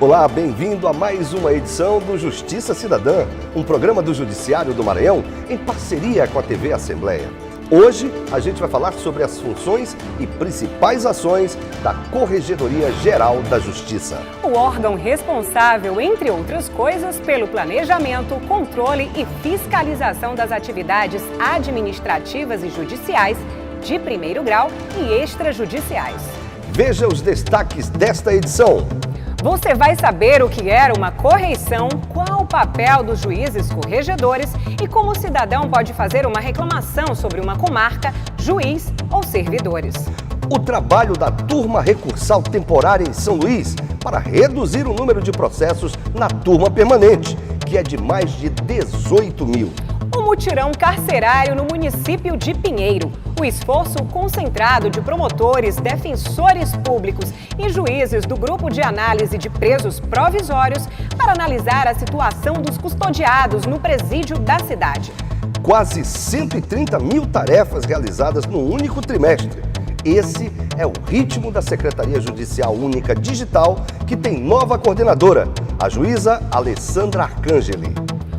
Olá, bem-vindo a mais uma edição do Justiça Cidadã, um programa do Judiciário do Maranhão em parceria com a TV Assembleia. Hoje a gente vai falar sobre as funções e principais ações da Corregedoria Geral da Justiça. O órgão responsável, entre outras coisas, pelo planejamento, controle e fiscalização das atividades administrativas e judiciais de primeiro grau e extrajudiciais. Veja os destaques desta edição. Você vai saber o que era uma correição, qual o papel dos juízes corregedores e como o cidadão pode fazer uma reclamação sobre uma comarca, juiz ou servidores. O trabalho da turma recursal temporária em São Luís para reduzir o número de processos na turma permanente, que é de mais de 18 mil. O mutirão carcerário no município de Pinheiro. O esforço concentrado de promotores, defensores públicos e juízes do Grupo de Análise de Presos Provisórios para analisar a situação dos custodiados no presídio da cidade. Quase 130 mil tarefas realizadas no único trimestre. Esse é o ritmo da Secretaria Judicial Única Digital, que tem nova coordenadora, a juíza Alessandra Arcangeli.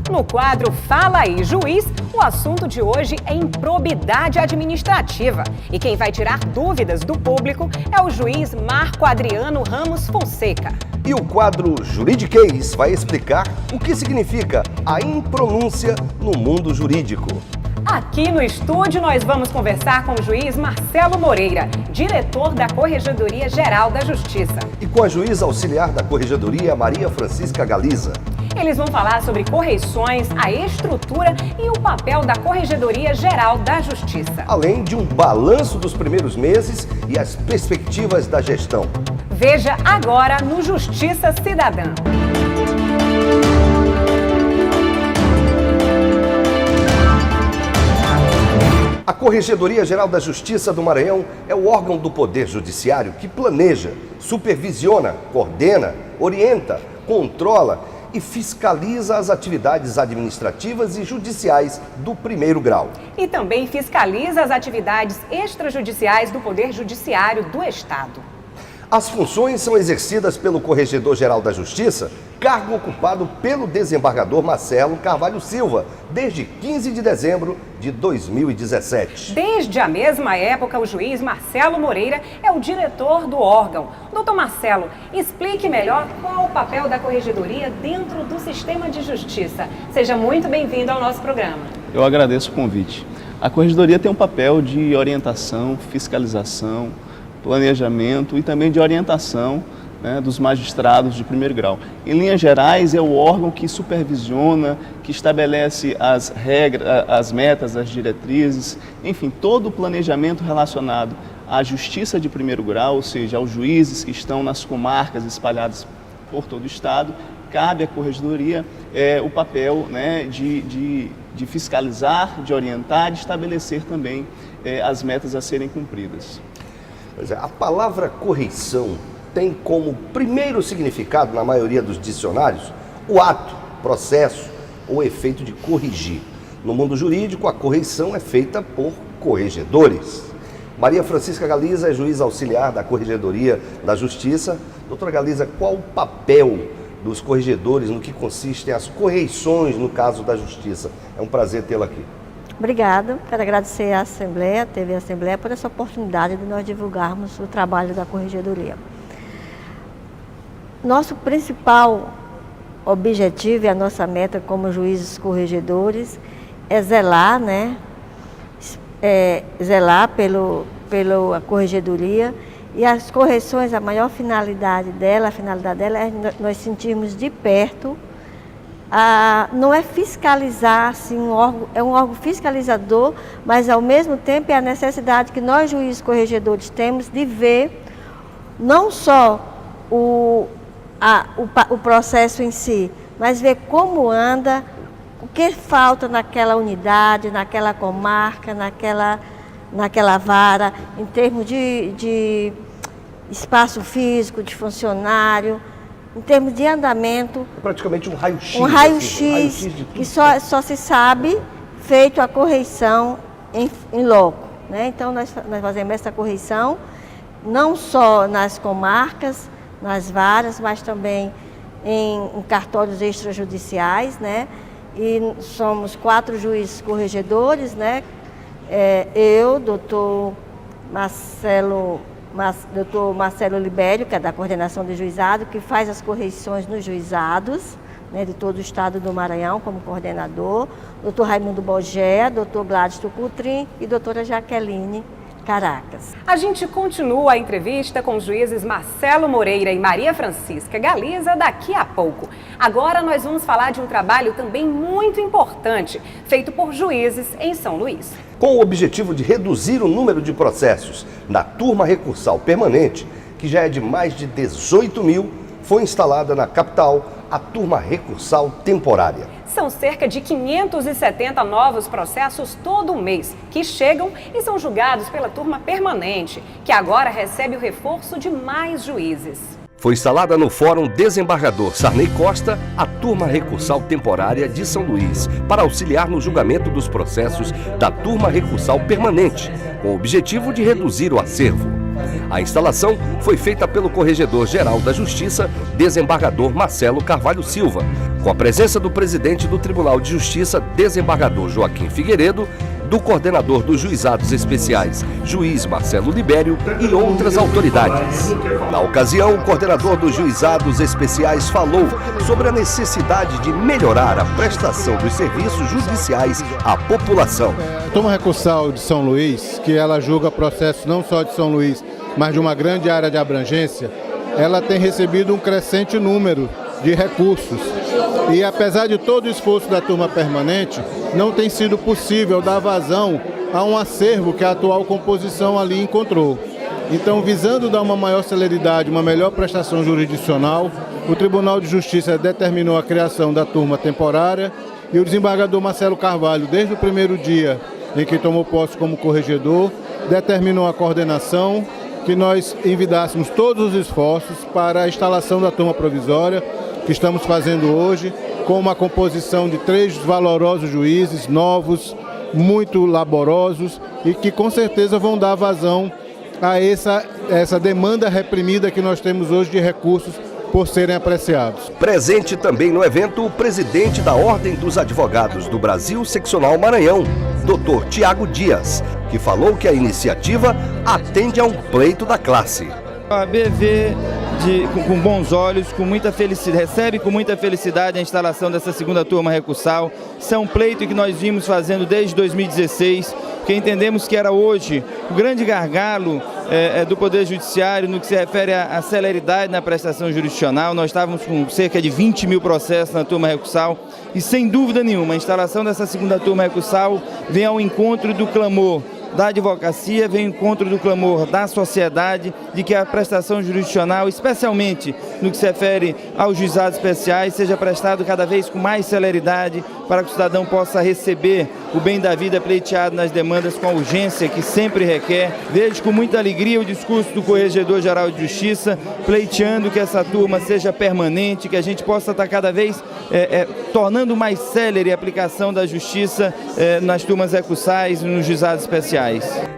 No quadro Fala aí, Juiz, o assunto de hoje é improbidade administrativa. E quem vai tirar dúvidas do público é o juiz Marco Adriano Ramos Fonseca. E o quadro Juridiquês vai explicar o que significa a impronúncia no mundo jurídico. Aqui no estúdio nós vamos conversar com o juiz Marcelo Moreira, diretor da Corregedoria Geral da Justiça. E com a juíza auxiliar da Corregedoria, Maria Francisca Galiza. Eles vão falar sobre correições, a estrutura e o papel da Corregedoria Geral da Justiça. Além de um balanço dos primeiros meses e as perspectivas da gestão. Veja agora no Justiça Cidadã. A Corregedoria Geral da Justiça do Maranhão é o órgão do Poder Judiciário que planeja, supervisiona, coordena, orienta, controla e fiscaliza as atividades administrativas e judiciais do primeiro grau. E também fiscaliza as atividades extrajudiciais do Poder Judiciário do Estado. As funções são exercidas pelo Corregedor-Geral da Justiça, cargo ocupado pelo desembargador Marcelo Carvalho Silva, desde 15 de dezembro de 2017. Desde a mesma época, o juiz Marcelo Moreira é o diretor do órgão. Doutor Marcelo, explique melhor qual o papel da Corregedoria dentro do sistema de justiça. Seja muito bem-vindo ao nosso programa. Eu agradeço o convite. A Corregedoria tem um papel de orientação, fiscalização, planejamento e também de orientação, né, dos magistrados de primeiro grau. Em linhas gerais, é o órgão que supervisiona, que estabelece as regras, as metas, as diretrizes, enfim, todo o planejamento relacionado à justiça de primeiro grau, ou seja, aos juízes que estão nas comarcas espalhadas por todo o estado. Cabe à Corregedoria o papel, né, de fiscalizar, de orientar, de estabelecer também as metas a serem cumpridas. Pois é, a palavra correição tem como primeiro significado, na maioria dos dicionários, o ato, processo ou efeito de corrigir. No mundo jurídico, a correição é feita por corregedores. Maria Francisca Galiza é juíza auxiliar da Corregedoria da Justiça. Doutora Galiza, qual o papel dos corregedores no que consistem as correições no caso da Justiça? É um prazer tê-la aqui. Obrigada, quero agradecer à Assembleia, à TV Assembleia, por essa oportunidade de nós divulgarmos o trabalho da Corregedoria. Nosso principal objetivo e a nossa meta como juízes corregedores é zelar, zelar pela Corregedoria, e as correções, a maior finalidade dela, é nós sentirmos de perto. Não é fiscalizar, assim, é um órgão fiscalizador, mas ao mesmo tempo é a necessidade que nós, juízes corregedores, temos de ver não só o processo em si, mas ver como anda, o que falta naquela unidade, naquela comarca, naquela vara, em termos de espaço físico, de funcionário, em termos de andamento. É praticamente um raio-x. Um raio-x que só se sabe feito a correição em loco, né? Então, nós fazemos essa correição não só nas comarcas, nas varas, mas também em cartórios extrajudiciais, né? E somos 4 juízes corregedores, né? Eu, doutor Marcelo Libério, que é da coordenação do juizado, que faz as correições nos juizados, né, de todo o estado do Maranhão como coordenador, doutor Raimundo Bogé, doutor Gladys Tucutrim e doutora Jaqueline Caracas. A gente continua a entrevista com os juízes Marcelo Moreira e Maria Francisca Galiza daqui a pouco. Agora nós vamos falar de um trabalho também muito importante, feito por juízes em São Luís. Com o objetivo de reduzir o número de processos na turma recursal permanente, que já é de mais de 18 mil, foi instalada na capital a turma recursal temporária. São cerca de 570 novos processos todo mês que chegam e são julgados pela turma permanente, que agora recebe o reforço de mais juízes. Foi instalada no Fórum Desembargador Sarney Costa a turma recursal temporária de São Luís para auxiliar no julgamento dos processos da turma recursal permanente, com o objetivo de reduzir o acervo. A instalação foi feita pelo Corregedor-Geral da Justiça, desembargador Marcelo Carvalho Silva, com a presença do presidente do Tribunal de Justiça, desembargador Joaquim Figueiredo, do coordenador dos Juizados Especiais, juiz Marcelo Libério e outras autoridades. Na ocasião, o coordenador dos Juizados Especiais falou sobre a necessidade de melhorar a prestação dos serviços judiciais à população. A turma recursal de São Luís, que ela julga processos não só de São Luís, mas de uma grande área de abrangência, ela tem recebido um crescente número de recursos. E apesar de todo o esforço da turma permanente, não tem sido possível dar vazão a um acervo que a atual composição ali encontrou. Então, visando dar uma maior celeridade, uma melhor prestação jurisdicional, o Tribunal de Justiça determinou a criação da turma temporária e o desembargador Marcelo Carvalho, desde o primeiro dia em que tomou posse como corregedor, determinou a coordenação, que nós envidássemos todos os esforços para a instalação da turma provisória, que estamos fazendo hoje, com uma composição de 3 valorosos juízes, novos, muito laborosos e que com certeza vão dar vazão a essa demanda reprimida que nós temos hoje de recursos por serem apreciados. Presente também no evento o presidente da Ordem dos Advogados do Brasil Seccional Maranhão, Dr. Tiago Dias, que falou que a iniciativa atende a um pleito da classe. A BV com bons olhos, com muita felicidade, recebe com muita felicidade a instalação dessa segunda turma recursal. Isso é um pleito que nós vimos fazendo desde 2016, porque entendemos que era hoje o grande gargalo do Poder Judiciário no que se refere à celeridade na prestação jurisdicional. Nós estávamos com cerca de 20 mil processos na turma recursal e, sem dúvida nenhuma, a instalação dessa segunda turma recursal vem ao encontro do clamor da advocacia, vem ao encontro do clamor da sociedade de que a prestação jurisdicional, especialmente no que se refere aos juizados especiais, seja prestado cada vez com mais celeridade para que o cidadão possa receber o bem da vida pleiteado nas demandas com a urgência que sempre requer. Vejo com muita alegria o discurso do Corregedor-Geral de Justiça pleiteando que essa turma seja permanente, que a gente possa estar cada vez tornando mais célere a aplicação da justiça nas turmas recursais e nos juizados especiais.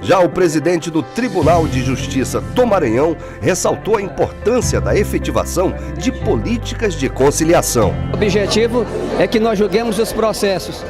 Já o presidente do Tribunal de Justiça do Maranhão ressaltou a importância da efetivação de políticas de conciliação. O objetivo é que nós julguemos os processos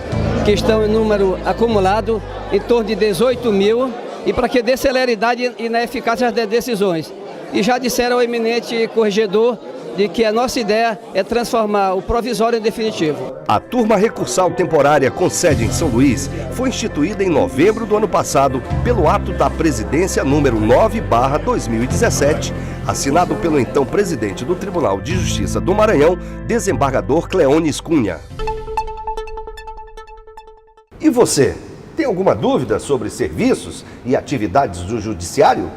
que estão em número acumulado em torno de 18 mil e para que dê celeridade e na eficácia das decisões. E já disseram ao eminente corregedor de que a nossa ideia é transformar o provisório em definitivo. A turma recursal temporária com sede em São Luís foi instituída em novembro do ano passado pelo ato da presidência número 9/2017, assinado pelo então presidente do Tribunal de Justiça do Maranhão, desembargador Cleones Cunha. E você, tem alguma dúvida sobre serviços e atividades do Judiciário?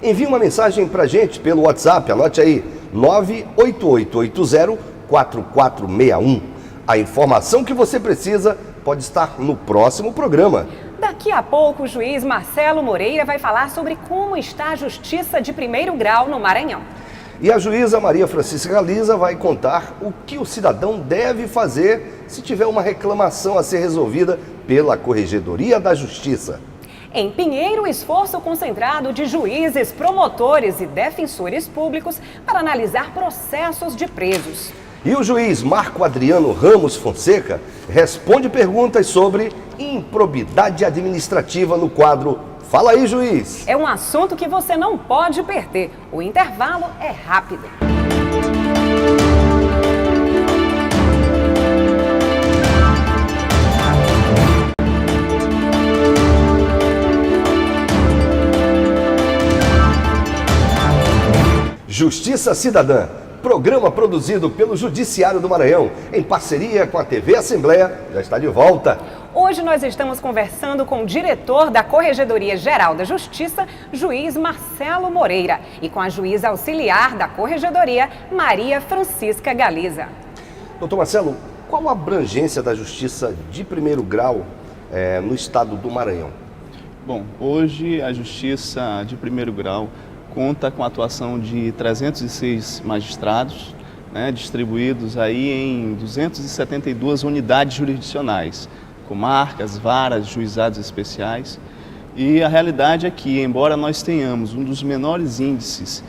Envie uma mensagem para a gente pelo WhatsApp, anote aí, 98880-4461. A informação que você precisa pode estar no próximo programa. Daqui a pouco, o juiz Marcelo Moreira vai falar sobre como está a justiça de primeiro grau no Maranhão. E a juíza Maria Francisca Galiza vai contar o que o cidadão deve fazer se tiver uma reclamação a ser resolvida pela Corregedoria da Justiça. Em Pinheiro, esforço concentrado de juízes, promotores e defensores públicos para analisar processos de presos. E o juiz Marco Adriano Ramos Fonseca responde perguntas sobre improbidade administrativa no quadro Fala aí, juiz. É um assunto que você não pode perder. O intervalo é rápido. Justiça Cidadã, programa produzido pelo Judiciário do Maranhão, em parceria com a TV Assembleia, já está de volta. Hoje nós estamos conversando com o diretor da Corregedoria Geral da Justiça, juiz Marcelo Moreira, e com a juíza auxiliar da Corregedoria, Maria Francisca Galiza. Doutor Marcelo, qual a abrangência da Justiça de primeiro grau no estado do Maranhão? Bom, hoje a Justiça de primeiro grau conta com a atuação de 306 magistrados, distribuídos aí em 272 unidades jurisdicionais, comarcas, varas, juizados especiais. E a realidade é que, embora nós tenhamos um dos menores índices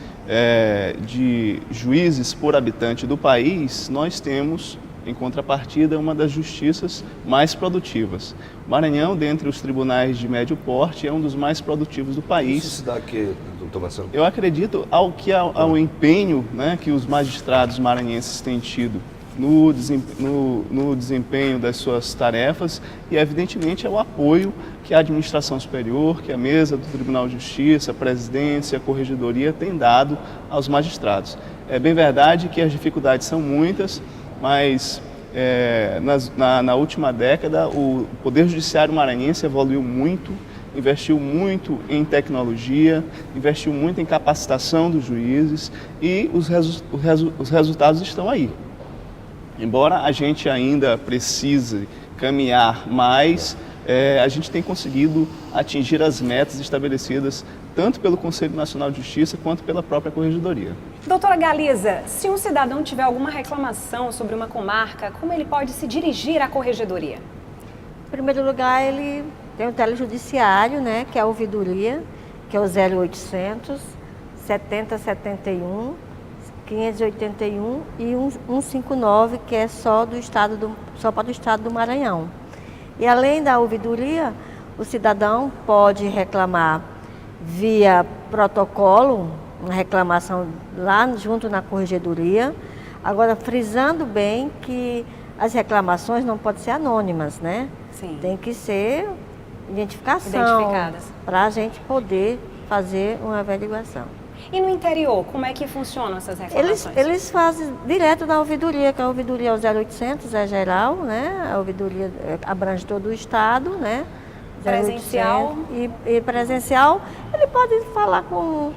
de juízes por habitante do país, nós temos, em contrapartida, uma das justiças mais produtivas. Maranhão, dentre os tribunais de médio porte, é um dos mais produtivos do país. Isso se dá aqui, doutor Marcelo? Eu acredito ao empenho que os magistrados maranhenses têm tido no desempenho das suas tarefas e, evidentemente, ao apoio que a administração superior, que a mesa do Tribunal de Justiça, a presidência, a corregedoria tem dado aos magistrados. É bem verdade que as dificuldades são muitas, mas na última década o Poder Judiciário maranhense evoluiu muito, investiu muito em tecnologia, investiu muito em capacitação dos juízes e os resultados estão aí. Embora a gente ainda precise caminhar mais, a gente tem conseguido atingir as metas estabelecidas tanto pelo Conselho Nacional de Justiça quanto pela própria Corregedoria. Doutora Galiza, se um cidadão tiver alguma reclamação sobre uma comarca, como ele pode se dirigir à Corregedoria? Em primeiro lugar, ele tem o telejudiciário, que é a ouvidoria, que é o 0800 7071 581 e 159, que é só para o estado do Maranhão. E além da ouvidoria, o cidadão pode reclamar via protocolo, uma reclamação lá junto na corregedoria. Agora, frisando bem que as reclamações não podem ser anônimas, Sim. Tem que ser identificação para a gente poder fazer uma averiguação. E no interior, como é que funcionam essas reclamações? Eles fazem direto da ouvidoria, que a ouvidoria é o 0800, é geral, A ouvidoria abrange todo o estado, Presencial? E presencial, ele pode falar com...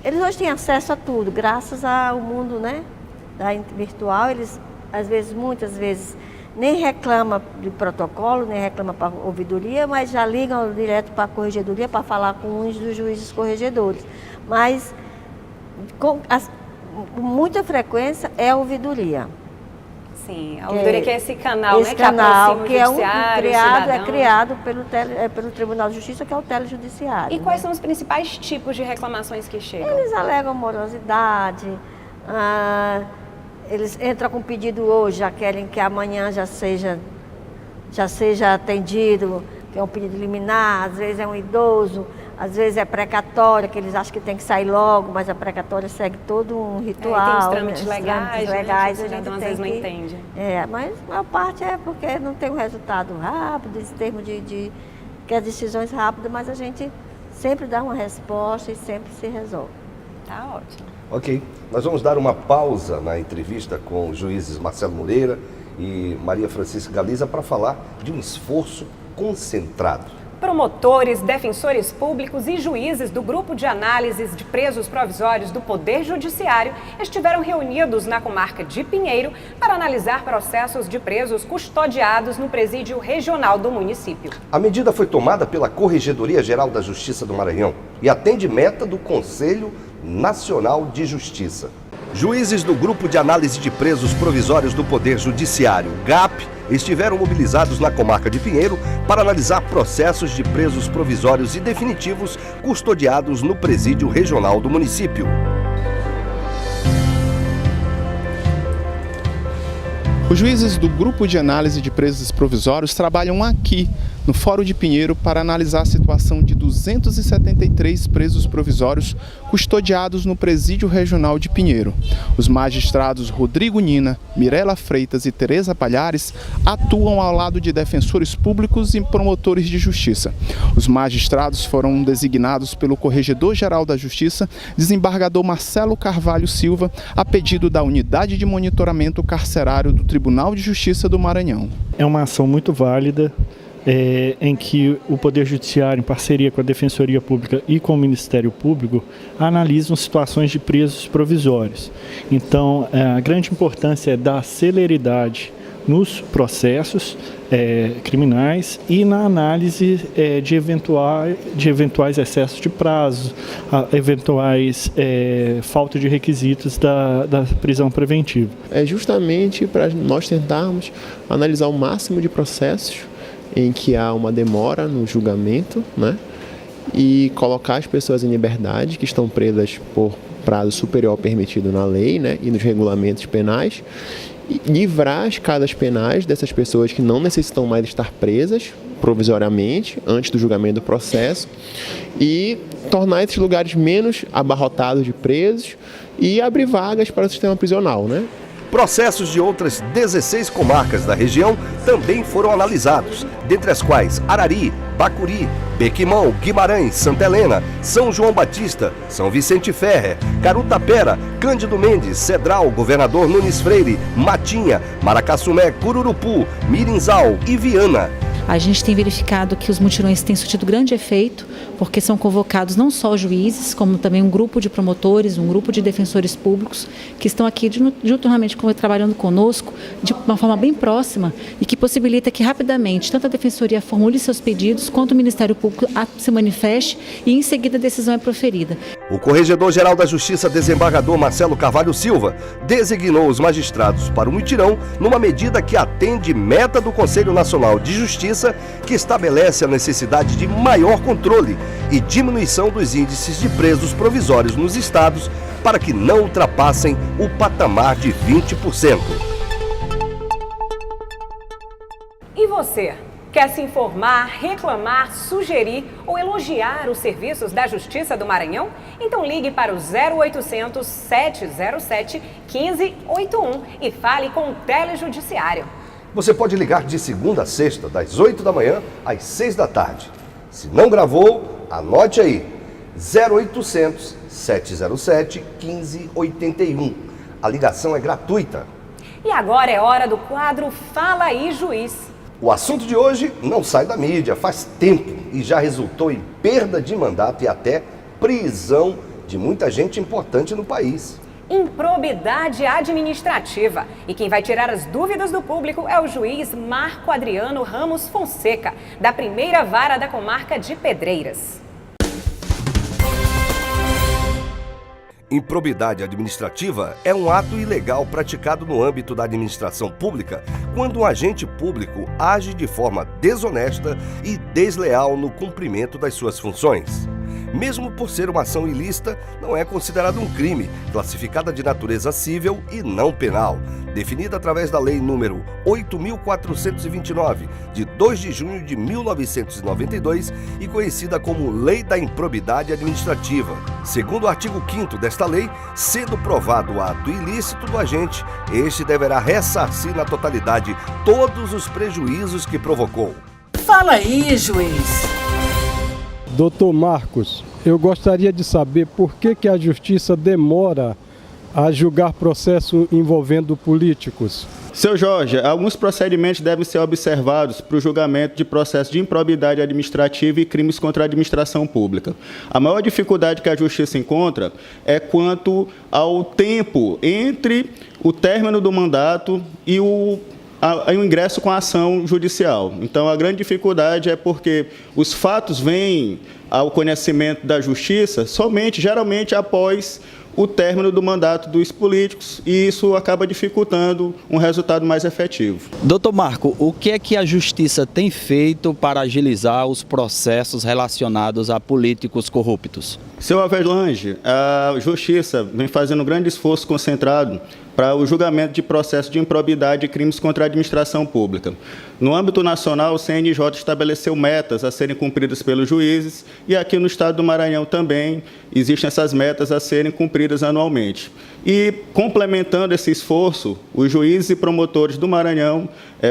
Eles hoje têm acesso a tudo, graças ao mundo, da virtual. Eles, muitas vezes, nem reclamam de protocolo, nem reclamam para a ouvidoria, mas já ligam direto para a corregedoria para falar com um dos juízes corregedores. Mas, com muita frequência, é a ouvidoria. Sim, a ouvidoria que é esse canal, esse canal, que é judiciário, criado pelo Tribunal de Justiça, que é o telejudiciário. E quais são os principais tipos de reclamações que chegam? Eles alegam morosidade, eles entram com pedido hoje, já querem que amanhã já seja atendido, que é um pedido liminar, às vezes é um idoso, às vezes é precatória, que eles acham que tem que sair logo, mas a precatória segue todo um ritual. Tem os trâmites legais, a gente às vezes não entende. Mas a parte é porque não tem um resultado rápido, em termos de que as decisões rápidas, mas a gente sempre dá uma resposta e sempre se resolve. Tá ótimo. Ok, nós vamos dar uma pausa na entrevista com os juízes Marcelo Moreira e Maria Francisca Galiza para falar de um esforço concentrado. Promotores, defensores públicos e juízes do Grupo de Análises de Presos Provisórios do Poder Judiciário estiveram reunidos na comarca de Pinheiro para analisar processos de presos custodiados no presídio regional do município. A medida foi tomada pela Corregedoria Geral da Justiça do Maranhão e atende meta do Conselho Nacional de Justiça. Juízes do Grupo de Análise de Presos Provisórios do Poder Judiciário, GAP, estiveram mobilizados na comarca de Pinheiro para analisar processos de presos provisórios e definitivos custodiados no presídio regional do município. Os juízes do Grupo de Análise de Presos Provisórios trabalham aqui, no Fórum de Pinheiro, para analisar a situação de 273 presos provisórios custodiados no Presídio Regional de Pinheiro. Os magistrados Rodrigo Nina, Mirela Freitas e Tereza Palhares atuam ao lado de defensores públicos e promotores de justiça. Os magistrados foram designados pelo Corregedor-Geral da Justiça, desembargador Marcelo Carvalho Silva, a pedido da Unidade de Monitoramento Carcerário do Tribunal de Justiça do Maranhão. É uma ação muito válida, em que o Poder Judiciário, em parceria com a Defensoria Pública e com o Ministério Público, analisam situações de presos provisórios. Então, a grande importância é dar celeridade nos processos criminais e na análise de eventuais excessos de prazo, eventuais falta de requisitos da prisão preventiva. É justamente para nós tentarmos analisar o máximo de processos em que há uma demora no julgamento, né? E colocar as pessoas em liberdade que estão presas por prazo superior ao permitido na lei, né? E nos regulamentos penais, e livrar as casas penais dessas pessoas que não necessitam mais estar presas provisoriamente antes do julgamento do processo e tornar esses lugares menos abarrotados de presos e abrir vagas para o sistema prisional, né? Processos de outras 16 comarcas da região também foram analisados, dentre as quais Arari, Bacuri, Bequimão, Guimarães, Santa Helena, São João Batista, São Vicente Ferrer, Carutapera, Cândido Mendes, Cedral, Governador Nunes Freire, Matinha, Maracassumé, Cururupu, Mirinzal e Viana. A gente tem verificado que os mutirões têm surtido grande efeito, porque são convocados não só juízes, como também um grupo de promotores, um grupo de defensores públicos, que estão aqui juntamente trabalhando conosco de uma forma bem próxima e que possibilita que rapidamente tanto a Defensoria formule seus pedidos, quanto o Ministério Público se manifeste e em seguida a decisão é proferida. O Corregedor-Geral da Justiça, desembargador Marcelo Carvalho Silva, designou os magistrados para o mutirão numa medida que atende meta do Conselho Nacional de Justiça, que estabelece a necessidade de maior controle e diminuição dos índices de presos provisórios nos estados para que não ultrapassem o patamar de 20%. E você? Quer se informar, reclamar, sugerir ou elogiar os serviços da Justiça do Maranhão? Então ligue para o 0800 707 1581 e fale com o Telejudiciário. Você pode ligar de segunda a sexta, das 8 da manhã às 6 da tarde. Se não gravou, anote aí, 0800 707 1581. A ligação é gratuita. E agora é hora do quadro Fala aí, Juiz. O assunto de hoje não sai da mídia faz tempo e já resultou em perda de mandato e até prisão de muita gente importante no país. Improbidade administrativa. E quem vai tirar as dúvidas do público é o juiz Marco Adriano Ramos Fonseca, da primeira vara da comarca de Pedreiras. Improbidade administrativa é um ato ilegal praticado no âmbito da administração pública quando um agente público age de forma desonesta e desleal no cumprimento das suas funções. Mesmo por ser uma ação ilícita, não é considerado um crime, classificada de natureza cível e não penal, definida através da Lei número 8.429, de 2 de junho de 1992 e conhecida como Lei da Improbidade Administrativa. Segundo o artigo 5º desta lei, sendo provado o ato ilícito do agente, este deverá ressarcir na totalidade todos os prejuízos que provocou. Fala aí, juiz! Doutor Marcos, eu gostaria de saber por que a Justiça demora a julgar processo envolvendo políticos. Seu Jorge, alguns procedimentos devem ser observados para o julgamento de processos de improbidade administrativa e crimes contra a administração pública. A maior dificuldade que a Justiça encontra é quanto ao tempo entre o término do mandato e o ingresso com a ação judicial. Então, a grande dificuldade é porque os fatos vêm ao conhecimento da Justiça geralmente após o término do mandato dos políticos, e isso acaba dificultando um resultado mais efetivo. Doutor Marco, o que é que a Justiça tem feito para agilizar os processos relacionados a políticos corruptos? Seu Avelange, a Justiça vem fazendo um grande esforço concentrado para o julgamento de processos de improbidade e crimes contra a administração pública. No âmbito nacional, o CNJ estabeleceu metas a serem cumpridas pelos juízes e aqui no estado do Maranhão também existem essas metas a serem cumpridas anualmente. E, complementando esse esforço, os juízes e promotores do Maranhão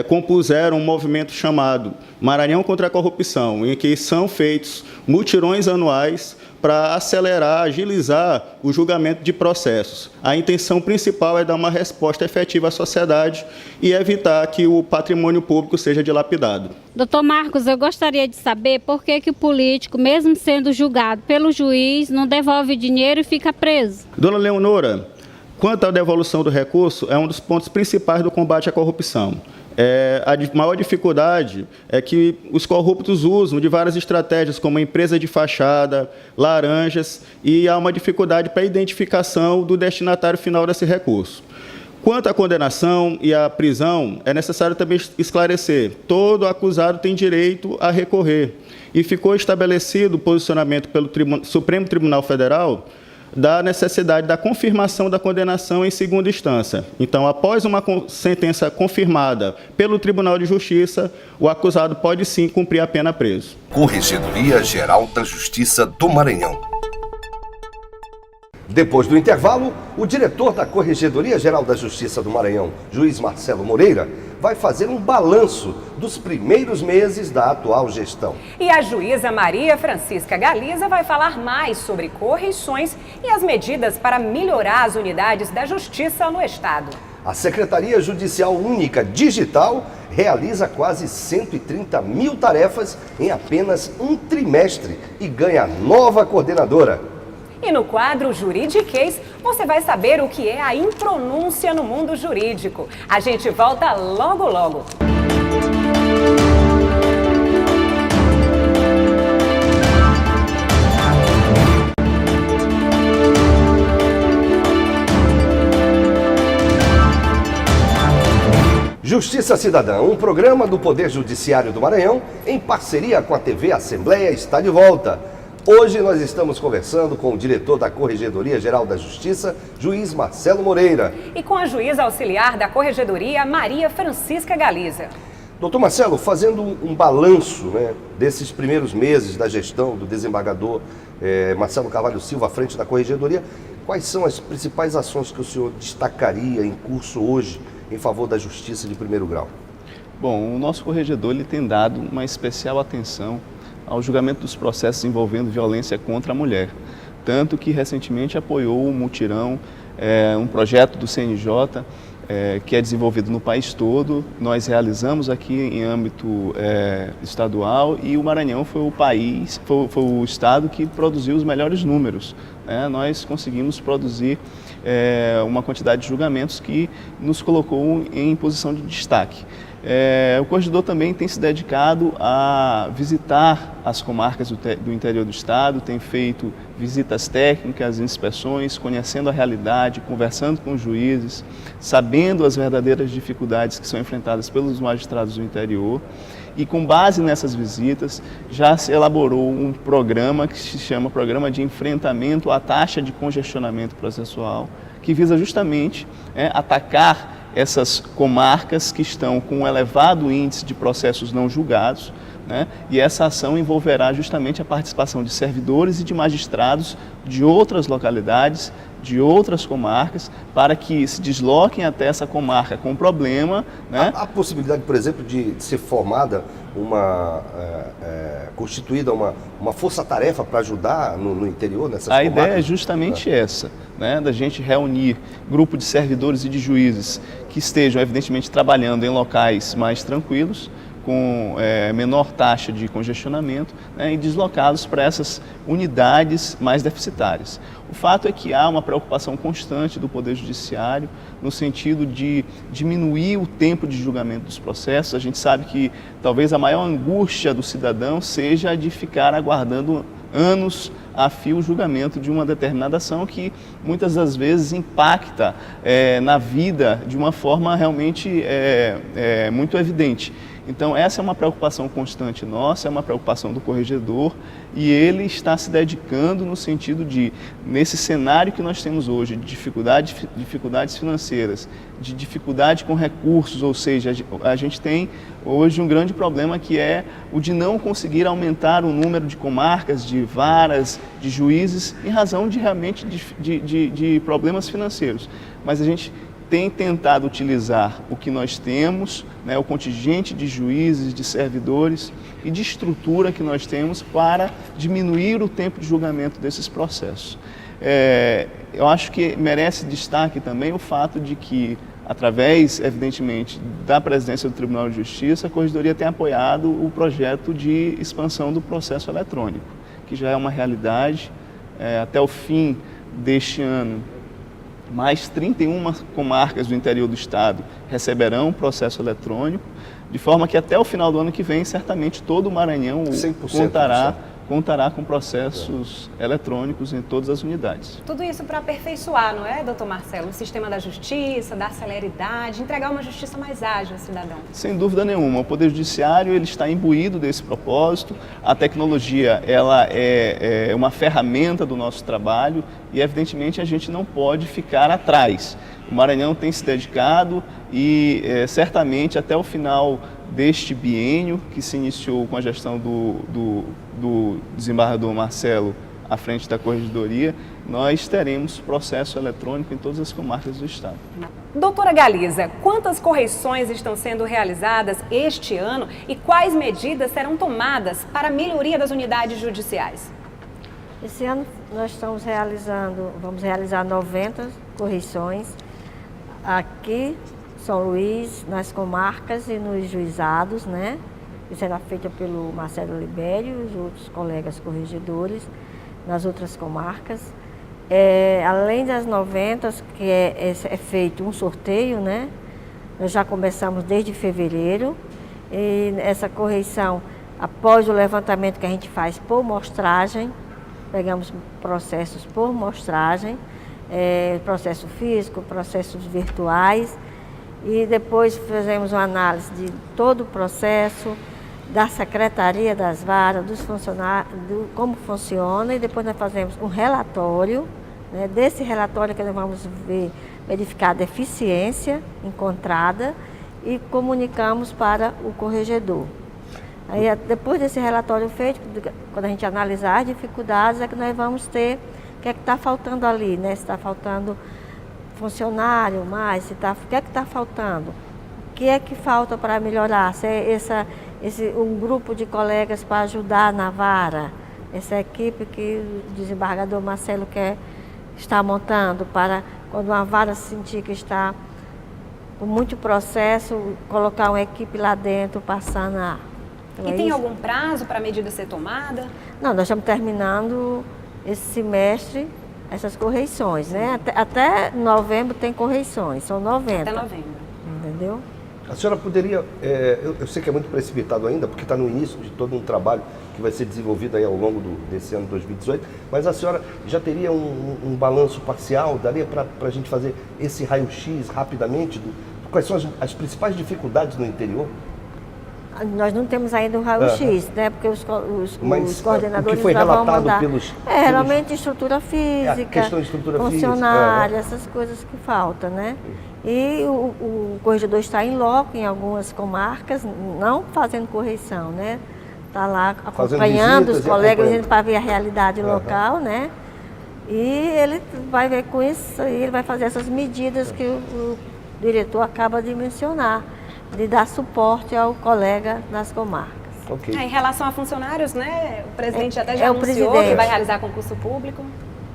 compuseram um movimento chamado Maranhão contra a Corrupção, em que são feitos mutirões anuais para acelerar, agilizar o julgamento de processos. A intenção principal é dar uma resposta efetiva à sociedade e evitar que o patrimônio público seja dilapidado. Doutor Marcos, eu gostaria de saber por que o político, mesmo sendo julgado pelo juiz, não devolve dinheiro e fica preso. Dona Leonora, quanto à devolução do recurso, é um dos pontos principais do combate à corrupção. A maior dificuldade é que os corruptos usam de várias estratégias, como empresa de fachada, laranjas, e há uma dificuldade para a identificação do destinatário final desse recurso. Quanto à condenação e à prisão, é necessário também esclarecer: todo acusado tem direito a recorrer, e ficou estabelecido o posicionamento pelo Supremo Tribunal Federal da necessidade da confirmação da condenação em segunda instância. Então, após uma sentença confirmada pelo Tribunal de Justiça, o acusado pode sim cumprir a pena preso. Corregedoria Geral da Justiça do Maranhão. Depois do intervalo, o diretor da Corregedoria Geral da Justiça do Maranhão, juiz Marcelo Moreira, vai fazer um balanço dos primeiros meses da atual gestão. E a juíza Maria Francisca Galiza vai falar mais sobre correições e as medidas para melhorar as unidades da justiça no estado. A Secretaria Judicial Única Digital realiza quase 130 mil tarefas em apenas um trimestre e ganha nova coordenadora. E no quadro Juridiquês, você vai saber o que é a impronúncia no mundo jurídico. A gente volta logo, logo. Justiça Cidadã, um programa do Poder Judiciário do Maranhão, em parceria com a TV Assembleia, está de volta. Hoje nós estamos conversando com o diretor da Corregedoria Geral da Justiça, juiz Marcelo Moreira. E com a juíza auxiliar da Corregedoria, Maria Francisca Galiza. Doutor Marcelo, fazendo um balanço, desses primeiros meses da gestão do desembargador Marcelo Carvalho Silva à frente da Corregedoria, quais são as principais ações que o senhor destacaria em curso hoje em favor da justiça de primeiro grau? Bom, o nosso corregedor ele tem dado uma especial atenção ao julgamento dos processos envolvendo violência contra a mulher. Tanto que recentemente apoiou um mutirão, um projeto do CNJ, que é desenvolvido no país todo. Nós realizamos aqui em âmbito estadual e o Maranhão foi o estado que produziu os melhores números. Nós conseguimos produzir uma quantidade de julgamentos que nos colocou em posição de destaque. O corregedor também tem se dedicado a visitar as comarcas do interior do estado, tem feito visitas técnicas, inspeções, conhecendo a realidade, conversando com os juízes, sabendo as verdadeiras dificuldades que são enfrentadas pelos magistrados do interior. E com base nessas visitas, já se elaborou um programa que se chama Programa de Enfrentamento à Taxa de Congestionamento Processual, que visa justamente atacar essas comarcas que estão com um elevado índice de processos não julgados, e essa ação envolverá justamente a participação de servidores e de magistrados de outras localidades, de outras comarcas, para que se desloquem até essa comarca com problema. Há possibilidade, por exemplo, de ser formada constituída uma força-tarefa para ajudar no interior nessas comarcas? A ideia é justamente essa, da gente reunir grupo de servidores e de juízes que estejam, evidentemente, trabalhando em locais mais tranquilos, com menor taxa de congestionamento, e deslocá-los para essas unidades mais deficitárias. O fato é que há uma preocupação constante do Poder Judiciário no sentido de diminuir o tempo de julgamento dos processos. A gente sabe que talvez a maior angústia do cidadão seja a de ficar aguardando anos a fio o julgamento de uma determinada ação que muitas das vezes impacta na vida de uma forma realmente muito evidente. Então essa é uma preocupação constante nossa, é uma preocupação do corregedor, e ele está se dedicando no sentido de, nesse cenário que nós temos hoje, de dificuldades financeiras, de dificuldade com recursos, ou seja, a gente tem hoje um grande problema que é o de não conseguir aumentar o número de comarcas, de varas, de juízes, em razão de realmente de problemas financeiros. Mas a gente tem tentado utilizar o que nós temos, né, o contingente de juízes, de servidores e de estrutura que nós temos para diminuir o tempo de julgamento desses processos. Eu acho que merece destaque também o fato de que, através, evidentemente, da presidência do Tribunal de Justiça, a Corregedoria tem apoiado o projeto de expansão do processo eletrônico, que já é uma realidade. Até o fim deste ano, mais 31 comarcas do interior do estado receberão um processo eletrônico, de forma que até o final do ano que vem, certamente todo o Maranhão contará com processos eletrônicos em todas as unidades. Tudo isso para aperfeiçoar, não é, doutor Marcelo, o sistema da justiça, dar celeridade, entregar uma justiça mais ágil ao cidadão? Sem dúvida nenhuma. O Poder Judiciário ele está imbuído desse propósito. A tecnologia ela é uma ferramenta do nosso trabalho e, evidentemente, a gente não pode ficar atrás. O Maranhão tem se dedicado e, certamente, até o final deste biênio, que se iniciou com a gestão do desembargador Marcelo à frente da Corregedoria, nós teremos processo eletrônico em todas as comarcas do estado. Doutora Galiza, quantas correições estão sendo realizadas este ano e quais medidas serão tomadas para a melhoria das unidades judiciais? Esse ano nós vamos realizar 90 correições aqui São Luís, nas comarcas e nos juizados, né? Que será feita pelo Marcelo Libério e os outros colegas corregedores nas outras comarcas. Além das 90, que é feito um sorteio, né? Nós já começamos desde fevereiro. E essa correição, após o levantamento que a gente faz por mostragem, pegamos processos por mostragem, processo físico, processos virtuais, e depois fizemos uma análise de todo o processo, da secretaria das varas, dos funcionários, como funciona, e depois nós fazemos um relatório, né, desse relatório que nós vamos verificar a deficiência encontrada e comunicamos para o corregedor. Aí, depois desse relatório feito, quando a gente analisar as dificuldades, é que nós vamos ter o que é que está faltando ali, né? Se está faltando funcionário mais, o que é que está faltando? O que é que falta para melhorar? Se é um grupo de colegas para ajudar na vara, essa equipe que o desembargador Marcelo está montando, para quando uma vara sentir que está com muito processo, colocar uma equipe lá dentro para sanar. Então, e tem algum prazo para a medida ser tomada? Não, nós estamos terminando esse semestre essas correições, né? Até novembro tem correições, são 90. Até novembro. Entendeu? A senhora poderia, eu sei que é muito precipitado ainda, porque está no início de todo um trabalho que vai ser desenvolvido aí ao longo desse ano 2018, mas a senhora já teria um balanço parcial, daria para a gente fazer esse raio-x rapidamente, quais são as principais dificuldades no interior? Nós não temos ainda o raio-x, né? Porque os coordenadores já vão mandar. Realmente estrutura física, questão de estrutura funcionária, essas coisas que faltam, né? E o corregedor está em loco em algumas comarcas, não fazendo correição, né? Está lá acompanhando os colegas para ver a realidade local, né? E ele vai ver com isso, e ele vai fazer essas medidas que o diretor acaba de mencionar, de dar suporte ao colega das comarcas. Okay. Em relação a funcionários, né? O presidente até já anunciou que vai realizar concurso público.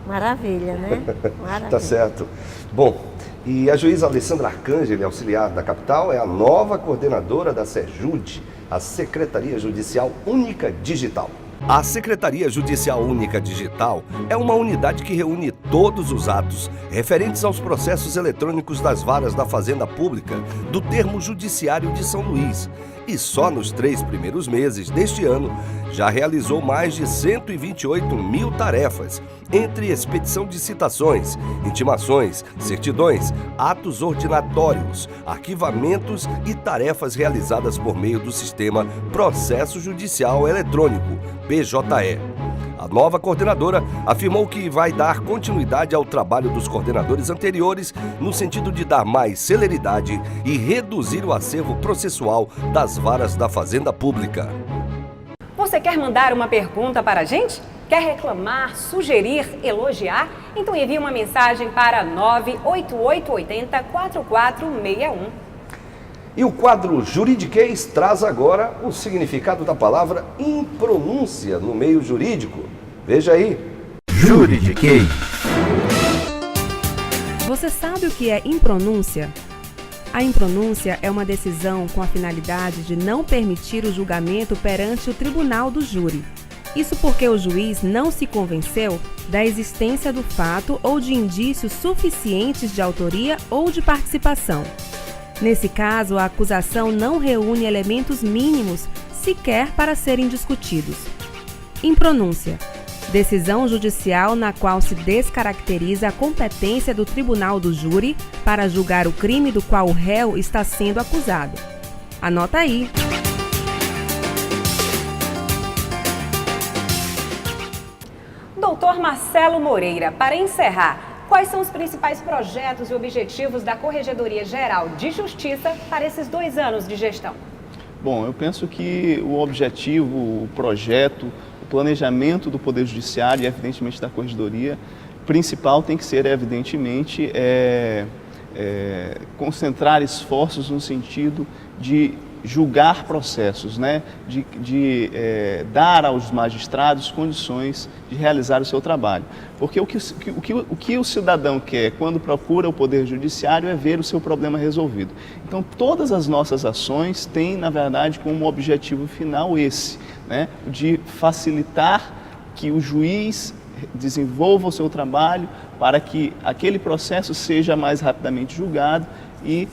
Maravilha, né? Maravilha. Tá certo. Bom, e a juíza Alessandra Arcangeli, auxiliar da capital, é a nova coordenadora da SEJUD, a Secretaria Judicial Única Digital. A Secretaria Judicial Única Digital é uma unidade que reúne todos os atos referentes aos processos eletrônicos das varas da Fazenda Pública do Termo Judiciário de São Luís e só nos 3 primeiros meses deste ano já realizou mais de 128 mil tarefas, entre expedição de citações, intimações, certidões, atos ordinatórios, arquivamentos e tarefas realizadas por meio do sistema Processo Judicial Eletrônico, PJE. A nova coordenadora afirmou que vai dar continuidade ao trabalho dos coordenadores anteriores no sentido de dar mais celeridade e reduzir o acervo processual das varas da Fazenda Pública. Você quer mandar uma pergunta para a gente? Quer reclamar, sugerir, elogiar? Então envie uma mensagem para 98880-4461. E o quadro Juridiquês traz agora o significado da palavra impronúncia no meio jurídico. Veja aí. Juridiquês. Você sabe o que é impronúncia? A impronúncia é uma decisão com a finalidade de não permitir o julgamento perante o tribunal do júri. Isso porque o juiz não se convenceu da existência do fato ou de indícios suficientes de autoria ou de participação. Nesse caso, a acusação não reúne elementos mínimos sequer para serem discutidos. Impronúncia. Decisão judicial na qual se descaracteriza a competência do tribunal do júri para julgar o crime do qual o réu está sendo acusado. Anota aí. Doutor Marcelo Moreira, para encerrar, quais são os principais projetos e objetivos da Corregedoria Geral de Justiça para esses 2 anos de gestão? Bom, eu penso que o objetivo, o projeto, o planejamento do Poder Judiciário e, evidentemente, da Corregedoria principal tem que ser, evidentemente, concentrar esforços no sentido de julgar processos, né? de dar aos magistrados condições de realizar o seu trabalho. Porque o que o cidadão quer quando procura o Poder Judiciário é ver o seu problema resolvido. Então, todas as nossas ações têm, na verdade, como objetivo final esse, né? De facilitar que o juiz desenvolva o seu trabalho para que aquele processo seja mais rapidamente julgado e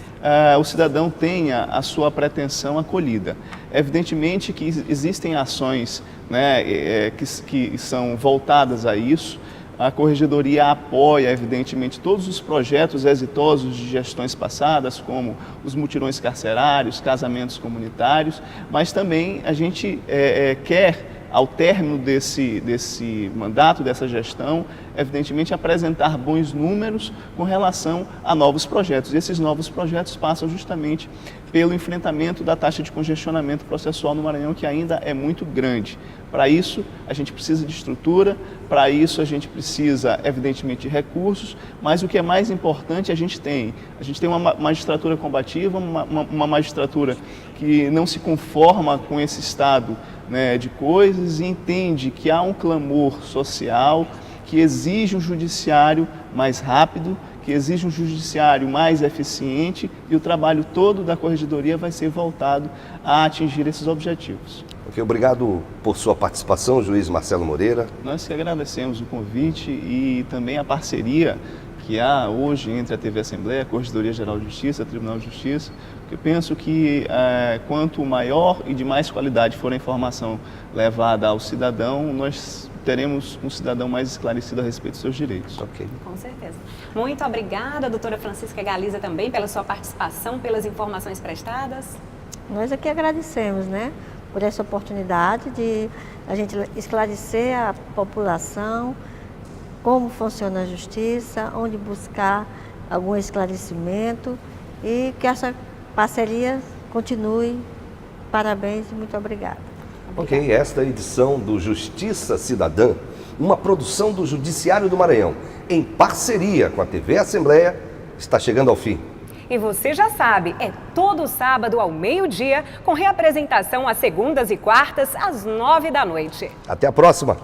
o cidadão tenha a sua pretensão acolhida. Evidentemente que existem ações, né, que são voltadas a isso. A Corregedoria apoia, evidentemente, todos os projetos exitosos de gestões passadas, como os mutirões carcerários, casamentos comunitários, mas também a gente quer, ao término desse mandato, dessa gestão, evidentemente apresentar bons números com relação a novos projetos. E esses novos projetos passam justamente pelo enfrentamento da taxa de congestionamento processual no Maranhão, que ainda é muito grande. Para isso, a gente precisa de estrutura, para isso a gente precisa, evidentemente, de recursos, mas o que é mais importante, a gente tem uma magistratura combativa, uma magistratura que não se conforma com esse estado, né, de coisas e entende que há um clamor social que exige um judiciário mais rápido, que exige um judiciário mais eficiente, e o trabalho todo da Corregedoria vai ser voltado a atingir esses objetivos. Ok, obrigado por sua participação, juiz Marcelo Moreira. Nós que agradecemos o convite e também a parceria que há hoje entre a TV Assembleia, a Corregedoria Geral de Justiça, o Tribunal de Justiça, porque eu penso que quanto maior e de mais qualidade for a informação levada ao cidadão, nós teremos um cidadão mais esclarecido a respeito dos seus direitos. Ok. Com certeza. Muito obrigada, doutora Francisca Galiza, também pela sua participação, pelas informações prestadas. Nós aqui agradecemos, né, por essa oportunidade de a gente esclarecer a população como funciona a justiça, onde buscar algum esclarecimento e que essa parceria continue. Parabéns e muito obrigada. Ok, esta edição do Justiça Cidadã, uma produção do Judiciário do Maranhão, em parceria com a TV Assembleia, está chegando ao fim. E você já sabe, é todo sábado ao meio-dia, com reapresentação às segundas e quartas, às 9 da noite. Até a próxima!